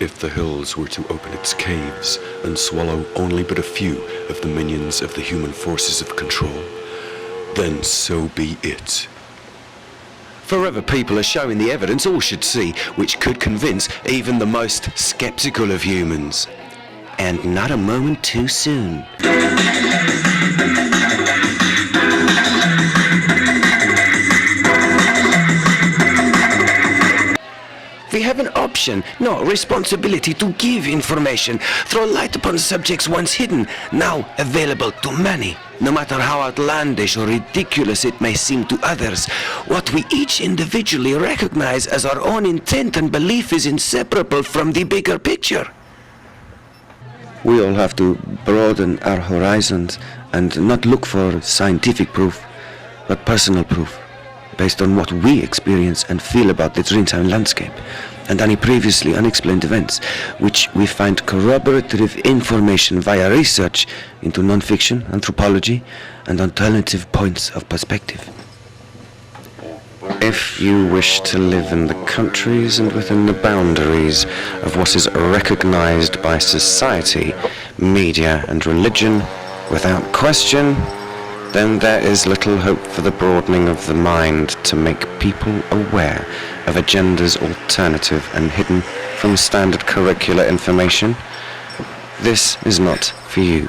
if the hills were to open its caves and swallow only but a few of the minions of the human forces of control, then so be it. Forever people are showing the evidence all should see, which could convince even the most skeptical of humans. And not a moment too soon. We have an option, no responsibility to give information, throw light upon subjects once hidden, now available to many. No matter how outlandish or ridiculous it may seem to others, what we each individually recognize as our own intent and belief is inseparable from the bigger picture. We all have to broaden our horizons and not look for scientific proof, but personal proof, based on what we experience and feel about the Dreamtime landscape, and any previously unexplained events, which we find corroborative information via research into non-fiction, anthropology, and alternative points of perspective. If you wish to live in the countries and within the boundaries of what is recognized by society, media, and religion, without question, then there is little hope for the broadening of the mind to make people aware of agendas alternative and hidden from standard curricular information. This is not for you.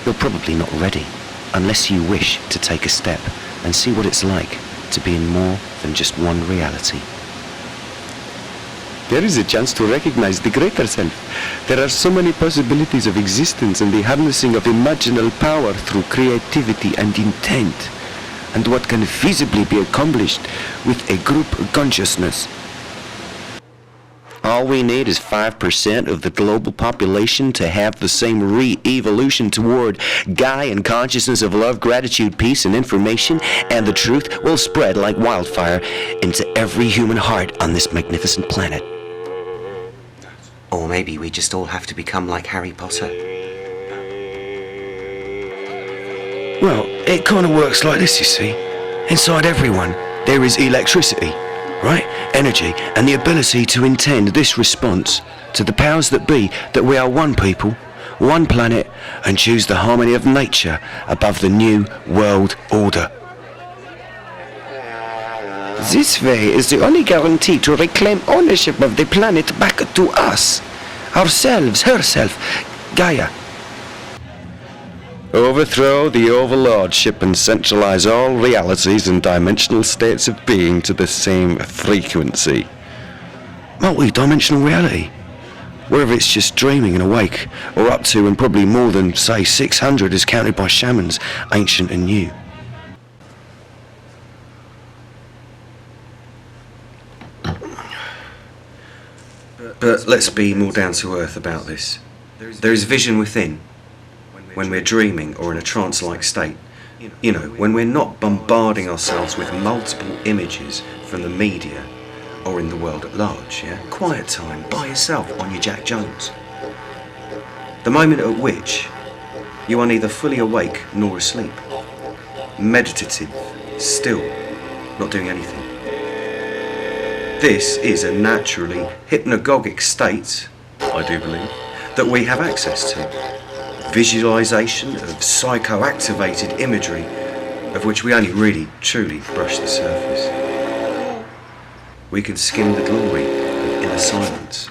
You're probably not ready, unless you wish to take a step and see what it's like to be in more than just one reality. There is a chance to recognize the greater self. There are so many possibilities of existence and the harnessing of imaginal power through creativity and intent, and what can feasibly be accomplished with a group consciousness. All we need is 5% of the global population to have the same re-evolution toward Gaian consciousness of love, gratitude, peace, and information, and the truth will spread like wildfire into every human heart on this magnificent planet. Or maybe we just all have to become like Harry Potter. Well, it kind of works like this, you see. Inside everyone, there is electricity, right? Energy, and the ability to intend this response to the powers that be, that we are one people, one planet, and choose the harmony of nature above the new world order. This way is the only guarantee to reclaim ownership of the planet back to us. Ourselves, herself, Gaia. Overthrow the overlordship and centralize all realities and dimensional states of being to the same frequency. Multi-dimensional reality. Whether it's just dreaming and awake, or up to and probably more than, say, 600 is counted by shamans, ancient and new. But let's be more down to earth about this. There is vision within, when we're dreaming or in a trance-like state. You know, when we're not bombarding ourselves with multiple images from the media or in the world at large, yeah? Quiet time, by yourself on your Jack Jones. The moment at which you are neither fully awake nor asleep. Meditative, still, not doing anything. This is a naturally hypnagogic state, I do believe, that we have access to. Visualization of psychoactivated imagery, of which we only really, truly brush the surface. We can skim the glory of inner silence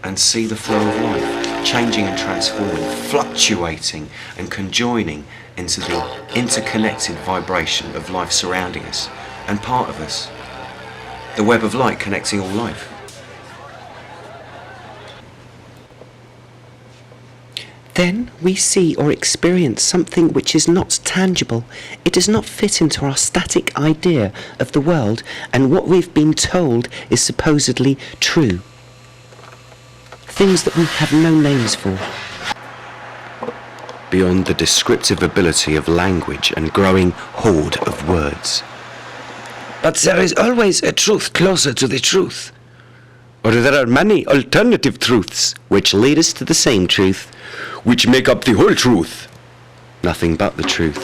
and see the flow of life, changing and transforming, fluctuating and conjoining into the interconnected vibration of life surrounding us and part of us. The web of light connecting all life. Then we see or experience something which is not tangible. It does not fit into our static idea of the world and what we've been told is supposedly true. Things that we have no names for. Beyond the descriptive ability of language and growing hoard of words. But there is always a truth closer to the truth. Or there are many alternative truths which lead us to the same truth, which make up the whole truth. Nothing but the truth.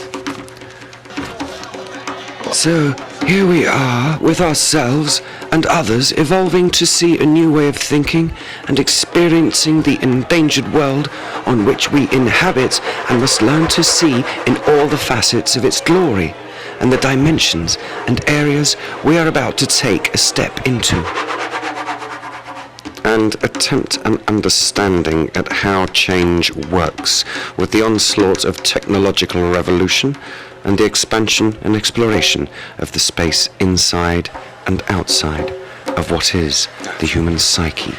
So, here we are, with ourselves and others, evolving to see a new way of thinking and experiencing the endangered world on which we inhabit and must learn to see in all the facets of its glory and the dimensions and areas we are about to take a step into. And attempt an understanding at how change works with the onslaught of technological revolution and the expansion and exploration of the space inside and outside of what is the human psyche.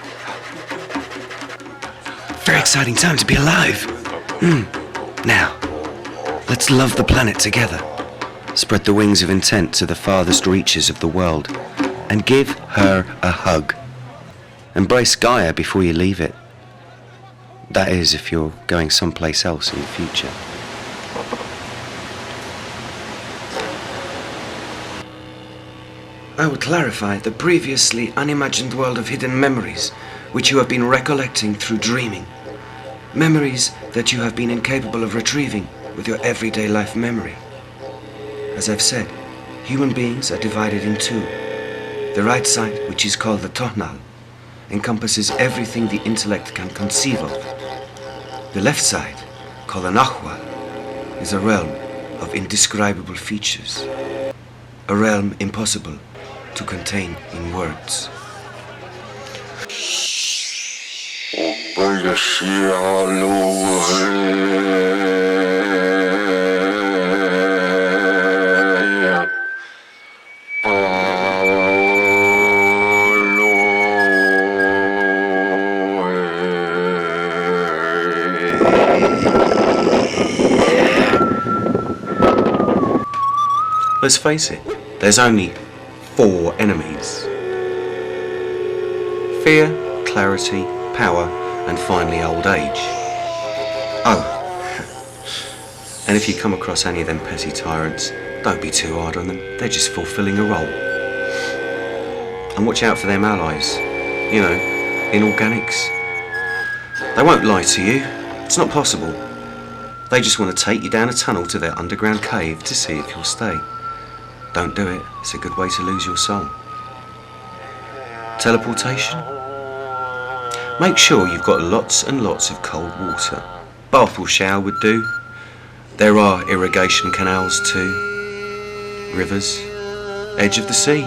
Very exciting time to be alive. Now, let's love the planet together. Spread the wings of intent to the farthest reaches of the world and give her a hug. Embrace Gaia before you leave it. That is, if you're going someplace else in the future. I would clarify the previously unimagined world of hidden memories, which you have been recollecting through dreaming. Memories that you have been incapable of retrieving with your everyday life memory. As I've said, human beings are divided in two. The right side, which is called the Tonal, encompasses everything the intellect can conceive of. The left side, called the Nahwa, is a realm of indescribable features. A realm impossible to contain in words. Let's face it, there's only 4 enemies. Fear, clarity, power, and finally old age. Oh, and if you come across any of them petty tyrants, don't be too hard on them, they're just fulfilling a role. And watch out for them allies, you know, inorganics. They won't lie to you, it's not possible. They just want to take you down a tunnel to their underground cave to see if you'll stay. Don't do it, it's a good way to lose your soul. Teleportation? Make sure you've got lots and lots of cold water. Bath or shower would do. There are irrigation canals too. Rivers. Edge of the sea.